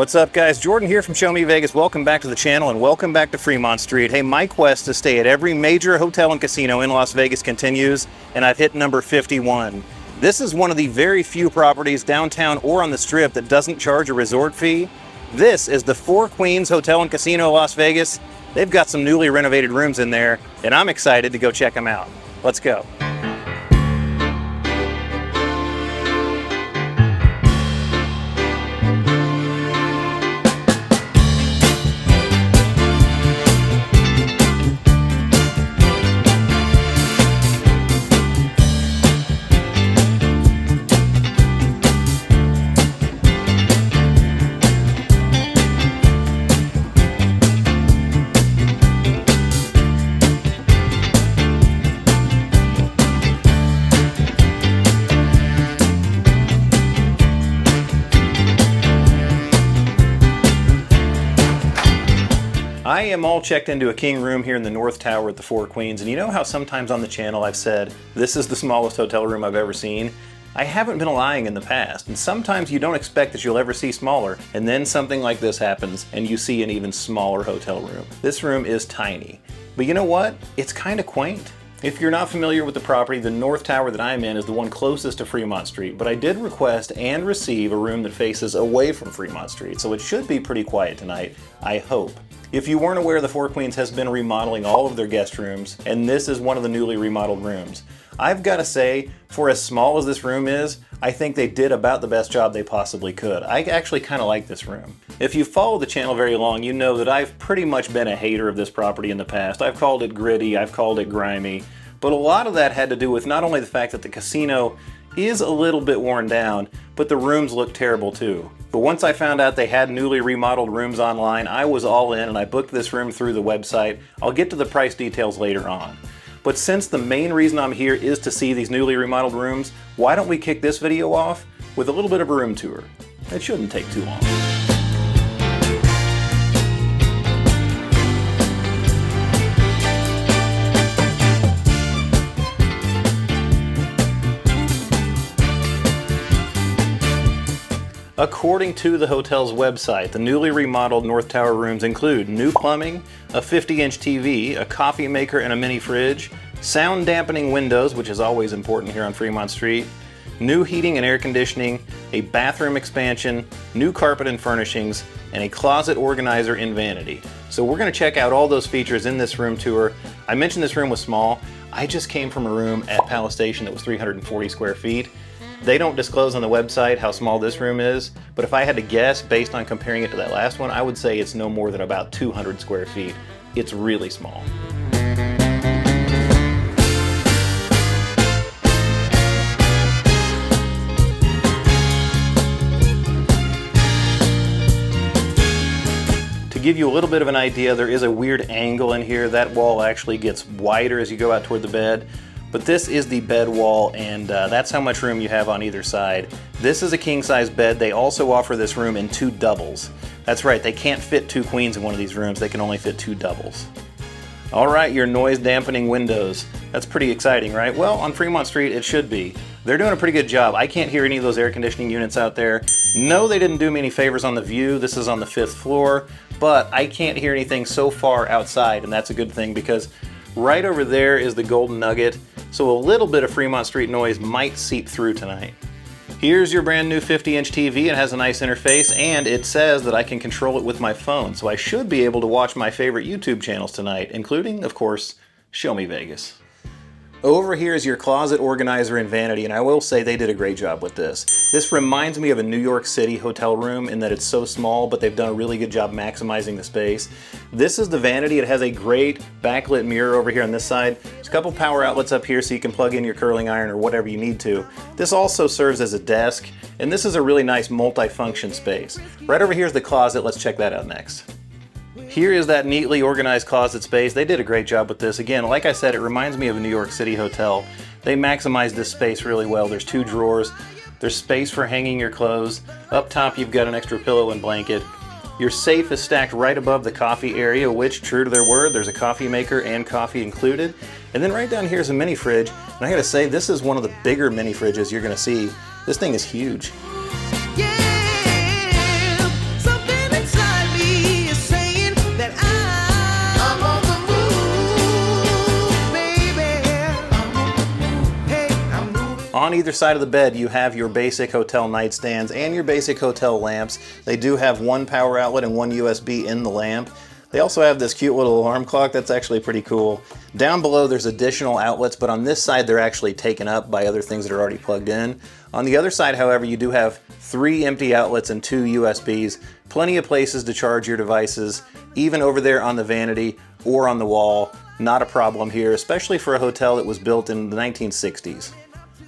What's up, guys? Jordan here from Show Me Vegas. Welcome back to the channel and welcome back to Fremont Street. Hey, my quest to stay at every major hotel and casino in Las Vegas continues, and I've hit number 51. This is one of the very few properties downtown or on the Strip that doesn't charge a resort fee. This is the Four Queens Hotel and Casino Las Vegas. They've got some newly renovated rooms in there, and I'm excited to go check them out. Let's go. I am all checked into a king room here in the North Tower at the Four Queens, and you know how sometimes on the channel I've said, this is the smallest hotel room I've ever seen? I haven't been lying in the past, and sometimes you don't expect that you'll ever see smaller, and then something like this happens, and you see an even smaller hotel room. This room is tiny, but you know what? It's kind of quaint. If you're not familiar with the property, the North Tower that I'm in is the one closest to Fremont Street, but I did request and receive a room that faces away from Fremont Street, so it should be pretty quiet tonight, I hope. If you weren't aware, the Four Queens has been remodeling all of their guest rooms, and this is one of the newly remodeled rooms. I've got to say, for as small as this room is, I think they did about the best job they possibly could. I actually kind of like this room. If you follow the channel very long, you know that I've pretty much been a hater of this property in the past. I've called it gritty, I've called it grimy, but a lot of that had to do with not only the fact that the casino is a little bit worn down, but the rooms look terrible too. But once I found out they had newly remodeled rooms online, I was all in and I booked this room through the website. I'll get to the price details later on. But since the main reason I'm here is to see these newly remodeled rooms, why don't we kick this video off with a little bit of a room tour? It shouldn't take too long. According to the hotel's website, the newly remodeled North Tower rooms include new plumbing, a 50-inch TV, a coffee maker and a mini fridge, sound dampening windows, which is always important here on Fremont Street, new heating and air conditioning, a bathroom expansion, new carpet and furnishings, and a closet organizer and vanity. So we're going to check out all those features in this room tour. I mentioned this room was small. I just came from a room at Palace Station that was 340 square feet. They don't disclose on the website how small this room is, but if I had to guess based on comparing it to that last one, I would say it's no more than about 200 square feet. It's really small. To give you a little bit of an idea, there is a weird angle in here. That wall actually gets wider as you go out toward the bed. But this is the bed wall, and that's how much room you have on either side. This is a king-size bed. They also offer this room in 2 doubles. That's right, they can't fit 2 queens in one of these rooms. They can only fit 2 doubles. All right, your noise-dampening windows. That's pretty exciting, right? Well, on Fremont Street, it should be. They're doing a pretty good job. I can't hear any of those air conditioning units out there. No, they didn't do me any favors on the view. This is on the 5th floor, but I can't hear anything so far outside, and that's a good thing because right over there is the Golden Nugget, so a little bit of Fremont Street noise might seep through tonight. Here's your brand new 50-inch TV. It has a nice interface, and it says that I can control it with my phone, so I should be able to watch my favorite YouTube channels tonight, including, of course, Show Me Vegas. Over here is your closet organizer and vanity, and I will say they did a great job with this. This reminds me of a New York City hotel room in that it's so small, but they've done a really good job maximizing the space. This is the vanity. It has a great backlit mirror over here on this side. There's a couple power outlets up here so you can plug in your curling iron or whatever you need to. This also serves as a desk, and this is a really nice multi-function space. Right over here is the closet. Let's check that out next. Here is that neatly organized closet space. They did a great job with this. Again, like I said, it reminds me of a New York City hotel. They maximized this space really well. There's 2 drawers. There's space for hanging your clothes. Up top, you've got an extra pillow and blanket. Your safe is stacked right above the coffee area, which, true to their word, there's a coffee maker and coffee included. And then right down here is a mini fridge. And I gotta say, this is one of the bigger mini fridges you're gonna see. This thing is huge. Yeah, something On either side of the bed, you have your basic hotel nightstands and your basic hotel lamps. They do have one power outlet and one USB in the lamp. They also have this cute little alarm clock that's actually pretty cool. Down below there's additional outlets, but on this side they're actually taken up by other things that are already plugged in. On the other side, however, you do have 3 empty outlets and 2 USBs. Plenty of places to charge your devices, even over there on the vanity or on the wall. Not a problem here, especially for a hotel that was built in the 1960s.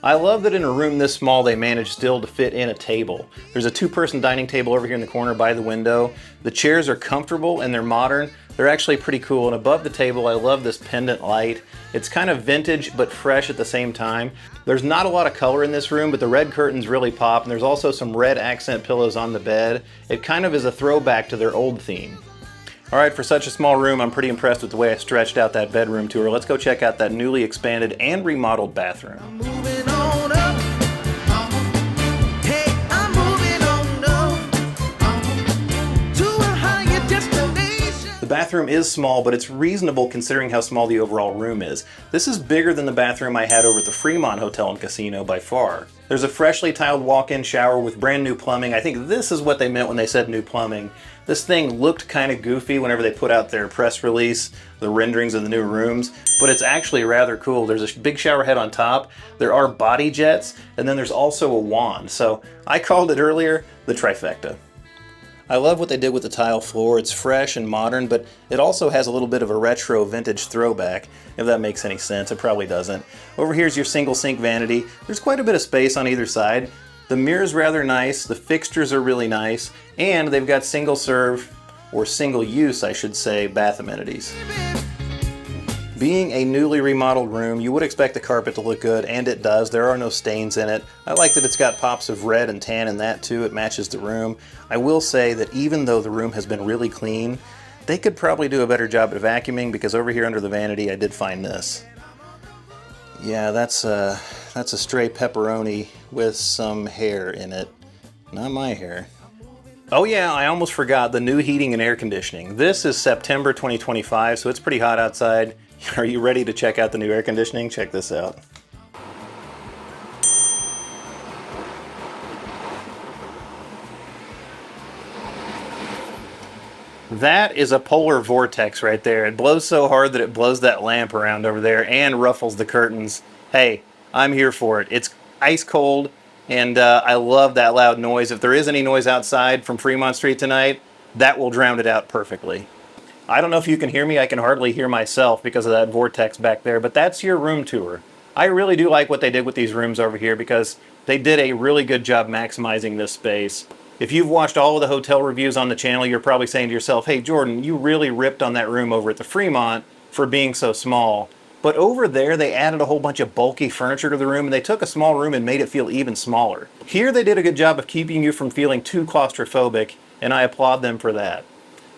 I love that in a room this small they managed still to fit in a table. There's a 2-person dining table over here in the corner by the window. The chairs are comfortable and they're modern. They're actually pretty cool, and above the table I love this pendant light. It's kind of vintage but fresh at the same time. There's not a lot of color in this room, but the red curtains really pop, and there's also some red accent pillows on the bed. It kind of is a throwback to their old theme. Alright, for such a small room, I'm pretty impressed with the way I stretched out that bedroom tour. Let's go check out that newly expanded and remodeled bathroom. The bathroom is small, but it's reasonable considering how small the overall room is. This is bigger than the bathroom I had over at the Fremont Hotel and Casino by far. There's a freshly tiled walk-in shower with brand new plumbing. I think this is what they meant when they said new plumbing. This thing looked kind of goofy whenever they put out their press release, the renderings of the new rooms, but it's actually rather cool. There's a big shower head on top, there are body jets, and then there's also a wand. So I called it earlier the trifecta. I love what they did with the tile floor. It's fresh and modern, but it also has a little bit of a retro vintage throwback, if that makes any sense. It probably doesn't. Over here's your single sink vanity. There's quite a bit of space on either side. The mirror's rather nice, the fixtures are really nice, and they've got single serve, or single use I should say, bath amenities. Being a newly remodeled room, you would expect the carpet to look good, and it does. There are no stains in it. I like that it's got pops of red and tan in that too. It matches the room. I will say that even though the room has been really clean, they could probably do a better job at vacuuming, because over here under the vanity I did find this. Yeah, that's a stray pepperoni with some hair in it. Not my hair. Oh yeah, I almost forgot the new heating and air conditioning. This is September 2025, so it's pretty hot outside. Are you ready to check out the new air conditioning? Check this out. That is a polar vortex right there. It blows so hard that it blows that lamp around over there and ruffles the curtains. Hey, I'm here for it. It's ice cold, and I love that loud noise. If there is any noise outside from Fremont Street tonight, that will drown it out perfectly. I don't know if you can hear me. I can hardly hear myself because of that vortex back there, but that's your room tour. I really do like what they did with these rooms over here, because they did a really good job maximizing this space. If you've watched all of the hotel reviews on the channel, you're probably saying to yourself, hey Jordan, you really ripped on that room over at the Fremont for being so small. But over there, they added a whole bunch of bulky furniture to the room, and they took a small room and made it feel even smaller. Here they did a good job of keeping you from feeling too claustrophobic, and I applaud them for that.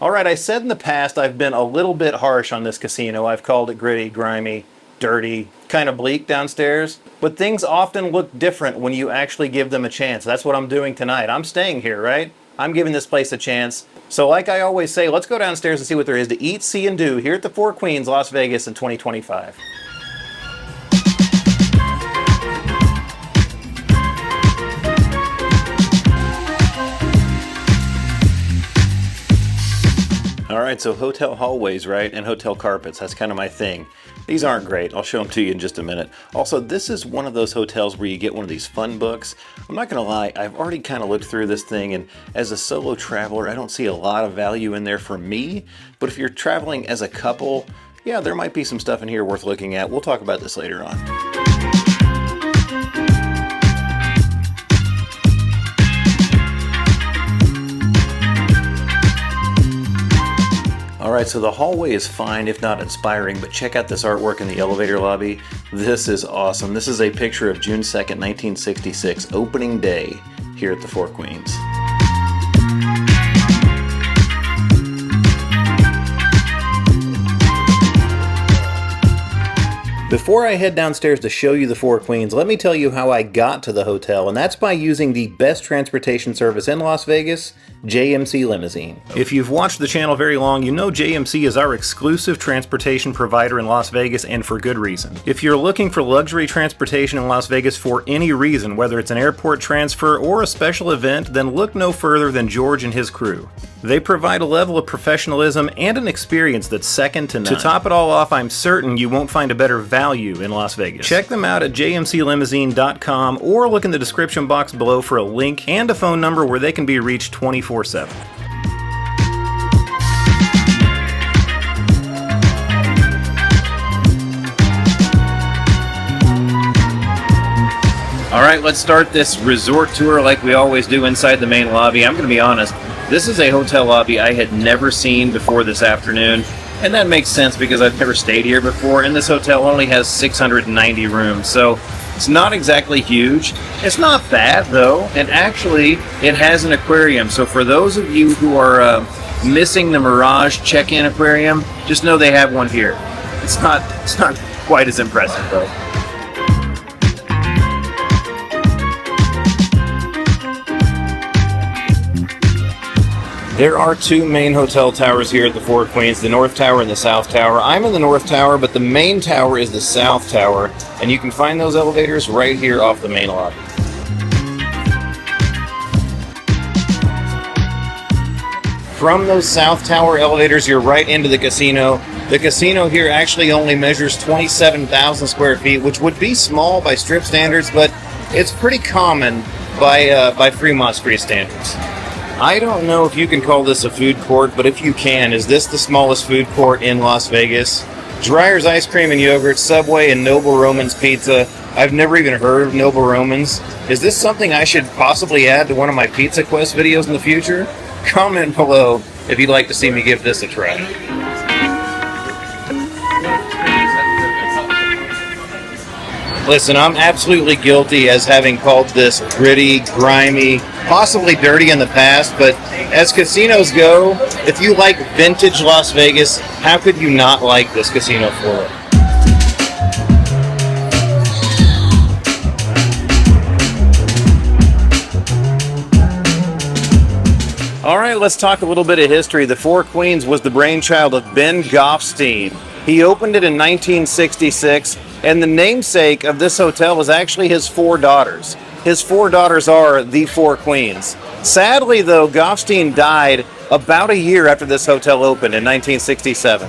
Alright, I said in the past I've been a little bit harsh on this casino. I've called it gritty, grimy, dirty, kind of bleak downstairs. But things often look different when you actually give them a chance. That's what I'm doing tonight. I'm staying here, right? I'm giving this place a chance. So like I always say, let's go downstairs and see what there is to eat, see, and do here at the Four Queens, Las Vegas in 2025. Alright, so hotel hallways, right? And hotel carpets, that's kind of my thing. These aren't great. I'll show them to you in just a minute. Also, this is one of those hotels where you get one of these fun books. I'm not gonna lie, I've already kind of looked through this thing, and as a solo traveler, I don't see a lot of value in there for me. But if you're traveling as a couple, yeah, there might be some stuff in here worth looking at. We'll talk about this later on. Alright, so the hallway is fine, if not inspiring, but check out this artwork in the elevator lobby. This is awesome. This is a picture of June 2nd, 1966, opening day here at the Four Queens. Before I head downstairs to show you the Four Queens, let me tell you how I got to the hotel, and that's by using the best transportation service in Las Vegas, JMC Limousine. If you've watched the channel very long, you know JMC is our exclusive transportation provider in Las Vegas, and for good reason. If you're looking for luxury transportation in Las Vegas for any reason, whether it's an airport transfer or a special event, then look no further than George and his crew. They provide a level of professionalism and an experience that's second to none. To top it all off, I'm certain you won't find a better value in Las Vegas. Check them out at jmclimousine.com or look in the description box below for a link and a phone number where they can be reached 24/7. Alright, let's start this resort tour like we always do inside the main lobby. I'm going to be honest, this is a hotel lobby I had never seen before this afternoon, and that makes sense because I've never stayed here before, and this hotel only has 690 rooms, so it's not exactly huge. It's not bad though, and actually it has an aquarium, so for those of you who are missing the Mirage check-in aquarium, just know they have one here. It's not quite as impressive though. There are two main hotel towers here at the Four Queens, the North Tower and the South Tower. I'm in the North Tower, but the main tower is the South Tower, and you can find those elevators right here off the main lobby. From those South Tower elevators, you're right into the casino. The casino here actually only measures 27,000 square feet, which would be small by Strip standards, but it's pretty common by Fremont Street standards. I don't know if you can call this a food court, but if you can, is this the smallest food court in Las Vegas? Dreyer's Ice Cream and Yogurt, Subway, and Noble Roman's Pizza. I've never even heard of Noble Roman's. Is this something I should possibly add to one of my Pizza Quest videos in the future? Comment below if you'd like to see me give this a try. Listen, I'm absolutely guilty as having called this gritty, grimy, possibly dirty in the past, but as casinos go, if you like vintage Las Vegas, how could you not like this casino floor? All right, let's talk a little bit of history. The Four Queens was the brainchild of Ben Goffstein. He opened it in 1966, and the namesake of this hotel is actually his four daughters. His four daughters are the Four Queens. Sadly, though, Goffstein died about a year after this hotel opened in 1967.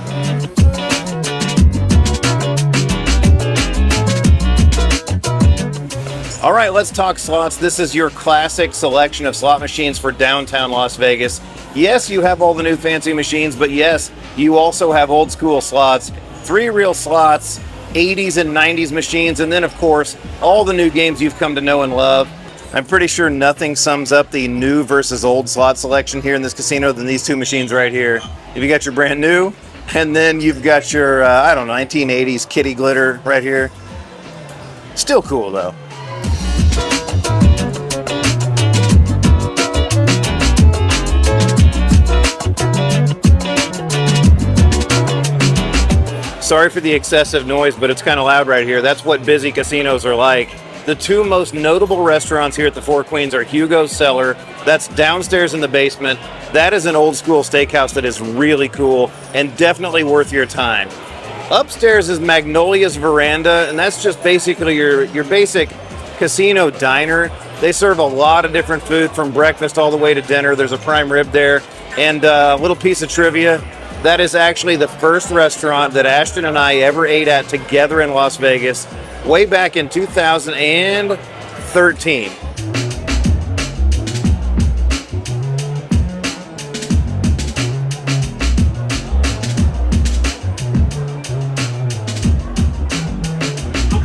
All right, let's talk slots. This is your classic selection of slot machines for downtown Las Vegas. Yes, you have all the new fancy machines, but yes, you also have old school slots, 3 real slots, 80s and 90s machines, and then of course, all the new games you've come to know and love. I'm pretty sure nothing sums up the new versus old slot selection here in this casino than these two machines right here. If you got your brand new, and then you've got your, 1980s kitty glitter right here. Still cool though. Sorry for the excessive noise, but it's kind of loud right here. That's what busy casinos are like. The two most notable restaurants here at the Four Queens are Hugo's Cellar. That's downstairs in the basement. That is an old school steakhouse that is really cool and definitely worth your time. Upstairs is Magnolia's Veranda, and that's just basically your basic casino diner. They serve a lot of different food from breakfast all the way to dinner. There's a prime rib there. And a little piece of trivia. That is actually the first restaurant that Ashton and I ever ate at together in Las Vegas way back in 2013.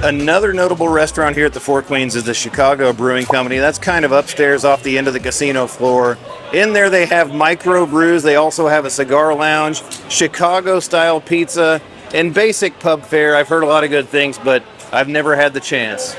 Another notable restaurant here at the Four Queens is the Chicago Brewing Company. That's kind of upstairs off the end of the casino floor. In there they have micro brews. They also have a cigar lounge, Chicago-style pizza, and basic pub fare. I've heard a lot of good things, but I've never had the chance.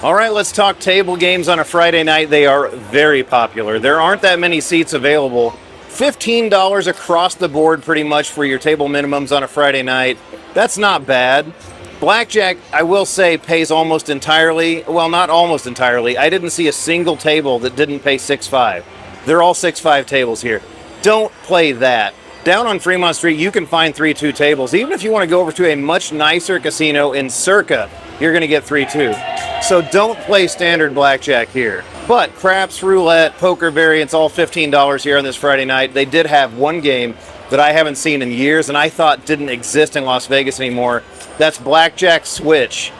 All right, let's talk table games on a Friday night. They are very popular. There aren't that many seats available $15 across the board pretty much for your table minimums on a Friday night. That's not bad. Blackjack, I will say, pays almost entirely. Well, not almost entirely. I didn't see a single table that didn't pay $6.5. They're all $6.5 tables here. Don't play that. Down on Fremont Street, you can find 3-2 tables. Even if you want to go over to a much nicer casino in Circa, you're going to get 3-2. So don't play standard blackjack here. But craps, roulette, poker variants, all $15 here on this Friday night. They did have one game that I haven't seen in years and I thought didn't exist in Las Vegas anymore. That's Blackjack Switch.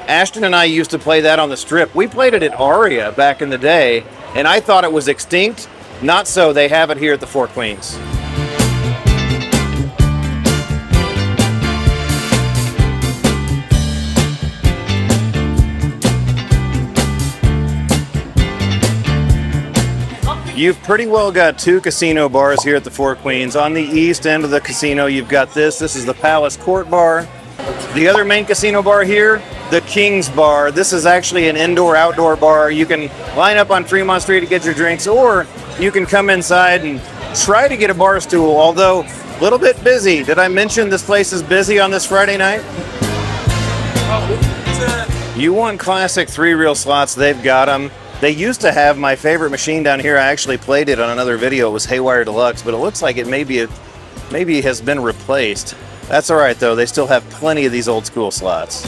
Ashton and I used to play that on the Strip. We played it at Aria back in the day, and I thought it was extinct. Not so. They have it here at the Four Queens. You've pretty well got two casino bars here at the Four Queens. On the east end of the casino, you've got this is the Palace Court Bar. The other main casino bar here, the King's Bar. This is actually an indoor-outdoor bar. You can line up on Fremont Street to get your drinks, or you can come inside and try to get a bar stool, although a little bit busy. Did I mention this place is busy on this Friday night? You want classic three-reel slots, they've got them. They used to have my favorite machine down here. I actually played it on another video. It was Haywire Deluxe, but it looks like it maybe has been replaced. That's all right, though. They still have plenty of these old school slots.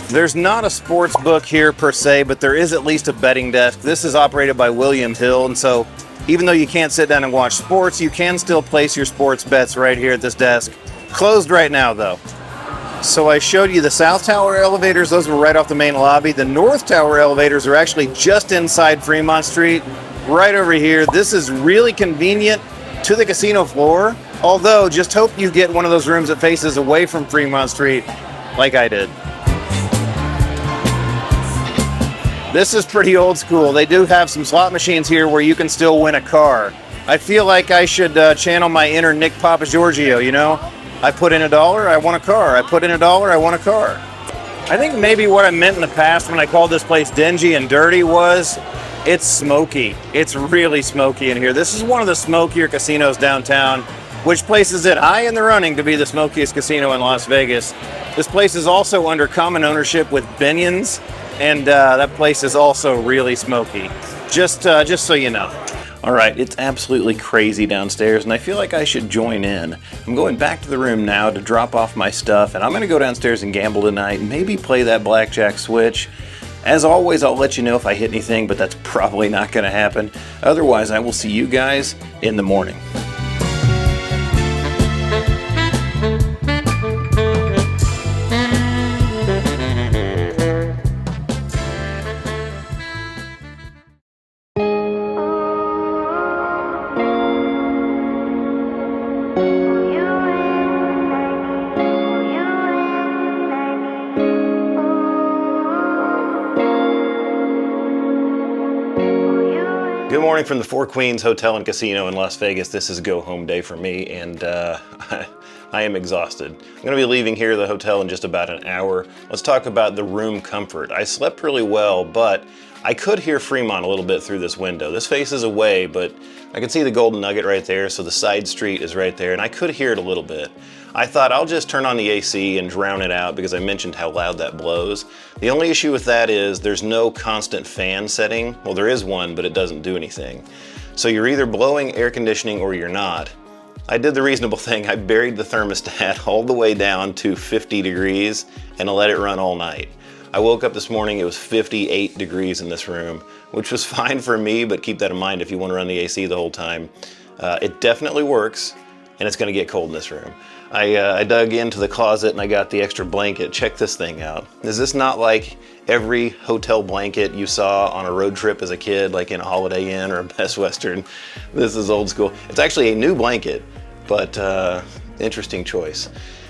There's not a sports book here per se, but there is at least a betting desk. This is operated by William Hill, and so even though you can't sit down and watch sports, you can still place your sports bets right here at this desk. Closed right now, though. So I showed you the South Tower elevators. Those were right off the main lobby. The North Tower elevators are actually just inside Fremont Street, right over here. This is really convenient to the casino floor, although just hope you get one of those rooms that faces away from Fremont Street like I did. This is pretty old school. They do have some slot machines here where you can still win a car. I feel like I should channel my inner Nick Papagiorgio, you know? I put in $1, I won a car. I put in $1, I won a car. I think maybe what I meant in the past when I called this place dingy and dirty was it's smoky. It's really smoky in here. This is one of the smokier casinos downtown, which places it high in the running to be the smokiest casino in Las Vegas. This place is also under common ownership with Binion's, and that place is also really smoky. Just so you know. All right, it's absolutely crazy downstairs, and I feel like I should join in. I'm going back to the room now to drop off my stuff, and I'm going to go downstairs and gamble tonight, and maybe play that blackjack switch. As always, I'll let you know if I hit anything, but that's probably not going to happen. Otherwise, I will see you guys in the morning. Good morning from the Four Queens Hotel and Casino in Las Vegas. This is go home day for me, and I am exhausted. I'm going to be leaving here the hotel in just about an hour. Let's talk about the room comfort. I slept really well, but I could hear Fremont a little bit through this window. This faces away, but I can see the Golden Nugget right there, so the side street is right there, and I could hear it a little bit. I thought I'll just turn on the AC and drown it out because I mentioned how loud that blows. The only issue with that is there's no constant fan setting. Well, there is one, but it doesn't do anything. So you're either blowing air conditioning or you're not. I did the reasonable thing. I buried the thermostat all the way down to 50 degrees and I let it run all night. I woke up this morning, it was 58 degrees in this room, which was fine for me, but keep that in mind if you want to run the AC the whole time. It definitely works, and it's going to get cold in this room. I dug into the closet and I got the extra blanket. Check this thing out. Is this not like every hotel blanket you saw on a road trip as a kid, like in a Holiday Inn or a Best Western? This is old school. It's actually a new blanket, but interesting choice.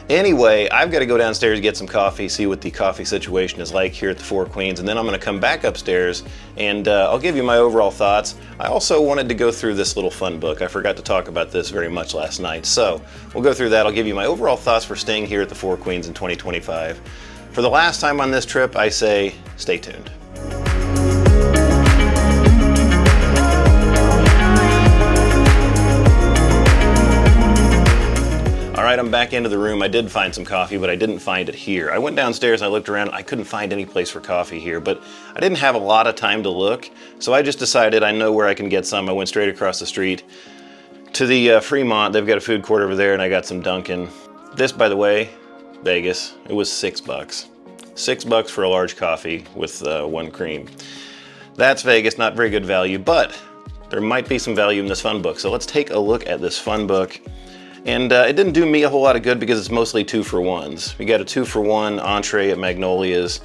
Anyway, I've got to go downstairs, get some coffee, see what the coffee situation is like here at the Four Queens, and then I'm going to come back upstairs and I'll give you my overall thoughts. I also wanted to go through this little fun book. I forgot to talk about this very much last night, so we'll go through that. I'll give you my overall thoughts for staying here at the Four Queens in 2025. For the last time on this trip, I say stay tuned. right, I'm back into the room. I did find some coffee, but I didn't find it here. I went downstairs and I looked around. I couldn't find any place for coffee here, but I didn't have a lot of time to look, so I just decided I know where I can get some. I went straight across the street to the Fremont. They've got a food court over there, and I got some Dunkin'. This, by the way, Vegas, it was $6. $6 for a large coffee with 1 cream. That's Vegas, not very good value, but there might be some value in this fun book. So let's take a look at this fun book. And it didn't do me a whole lot of good because it's mostly 2-for-1s. We got a 2-for-1 entree at Magnolia's,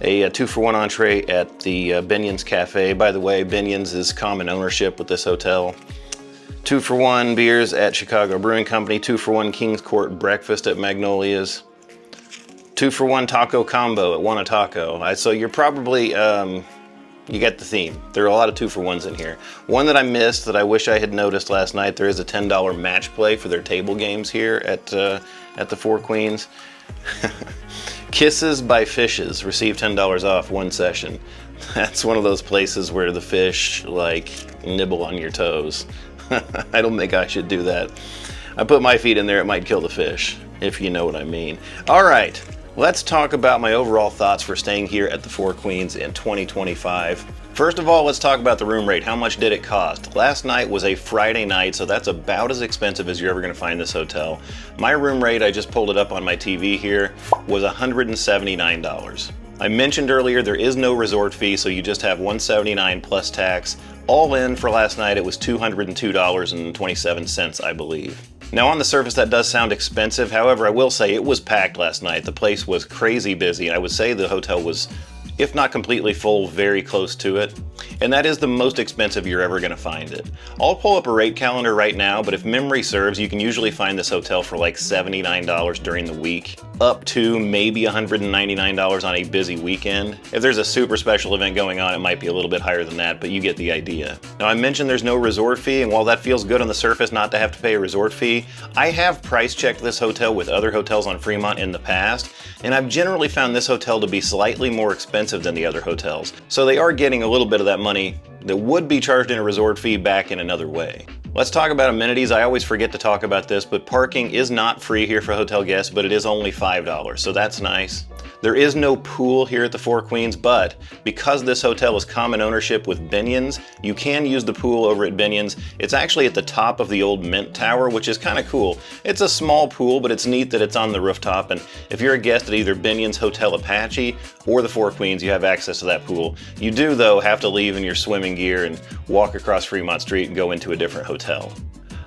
a 2-for-1 entree at the Binion's Cafe. By the way, Binion's is common ownership with this hotel. 2-for-1 beers at Chicago Brewing Company, 2-for-1 King's Court breakfast at Magnolia's, 2-for-1 taco combo at Wanna Taco. So you're probably, you get the theme. There are a lot of 2-for-1s in here. One that I missed that I wish I had noticed last night, there is a $10 match play for their table games here at the Four Queens. Kisses by Fishes, receive $10 off 1 session. That's one of those places where the fish like nibble on your toes. I don't think I should do that. I put my feet in there, it might kill the fish, if you know what I mean. All right. Let's talk about my overall thoughts for staying here at the Four Queens in 2025. First of all, let's talk about the room rate. How much did it cost? Last night was a Friday night, so that's about as expensive as you're ever going to find this hotel. My room rate, I just pulled it up on my TV here, was $179. I mentioned earlier there is no resort fee, so you just have $179 plus tax. All in for last night, it was $202.27, I believe. Now on the surface that does sound expensive, however I will say it was packed last night. The place was crazy busy. I would say the hotel was, if not completely full, very close to it. And that is the most expensive you're ever going to find it. I'll pull up a rate calendar right now, but if memory serves, you can usually find this hotel for like $79 during the week, up to maybe $199 on a busy weekend. If there's a super special event going on, it might be a little bit higher than that, but you get the idea. Now I mentioned there's no resort fee, and while that feels good on the surface not to have to pay a resort fee, I have price checked this hotel with other hotels on Fremont in the past, and I've generally found this hotel to be slightly more expensive than the other hotels. So they are getting a little bit of that money that would be charged in a resort fee back in another way. Let's talk about amenities. I always forget to talk about this, but parking is not free here for hotel guests, but it is only $5, so that's nice. There is no pool here at the Four Queens, but because this hotel is common ownership with Binion's, you can use the pool over at Binion's. It's actually at the top of the old Mint Tower, which is kind of cool. It's a small pool, but it's neat that it's on the rooftop, and if you're a guest at either Binion's Hotel Apache or the Four Queens, you have access to that pool. You do, though, have to leave in your swimming gear and walk across Fremont Street and go into a different hotel.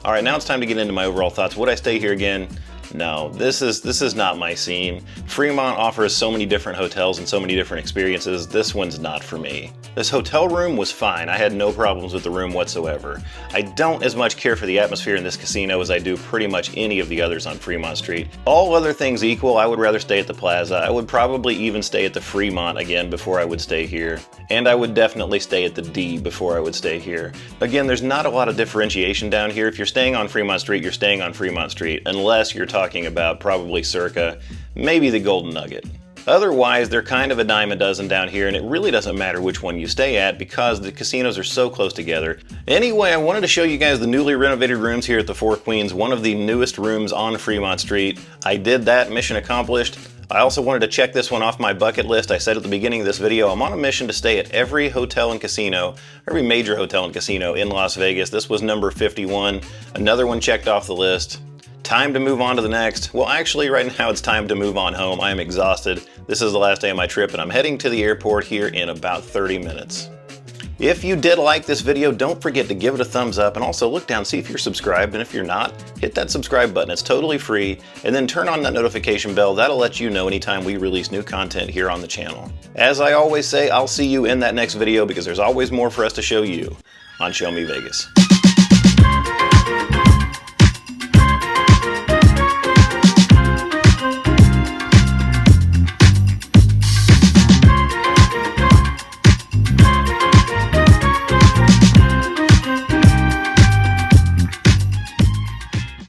All right, now it's time to get into my overall thoughts. Would I stay here again? No, this is not my scene. Fremont offers so many different hotels and so many different experiences. This one's not for me. This hotel room was fine. I had no problems with the room whatsoever. I don't as much care for the atmosphere in this casino as I do pretty much any of the others on Fremont Street. All other things equal, I would rather stay at the Plaza. I would probably even stay at the Fremont again before I would stay here. And I would definitely stay at the D before I would stay here. Again, there's not a lot of differentiation down here. If you're staying on Fremont Street, you're staying on Fremont Street, unless you're talking about probably circa maybe the Golden Nugget. Otherwise, they're kind of a dime a dozen down here, and it really doesn't matter which one you stay at because the casinos are so close together. Anyway, I wanted to show you guys the newly renovated rooms here at the Four Queens, one of the newest rooms on Fremont Street. I did that, mission accomplished. I also wanted to check this one off my bucket list. I said at the beginning of this video, I'm on a mission to stay at every hotel and casino, every major hotel and casino in Las Vegas. This was number 51, another one checked off the list. Time to move on to the next. Well, actually, right now it's time to move on home. I am exhausted. This is the last day of my trip, and I'm heading to the airport here in about 30 minutes. If you did like this video, don't forget to give it a thumbs up, and also look down, see if you're subscribed, and if you're not, hit that subscribe button. It's totally free, and then turn on that notification bell. That'll let you know anytime we release new content here on the channel. As I always say, I'll see you in that next video because there's always more for us to show you on Show Me Vegas.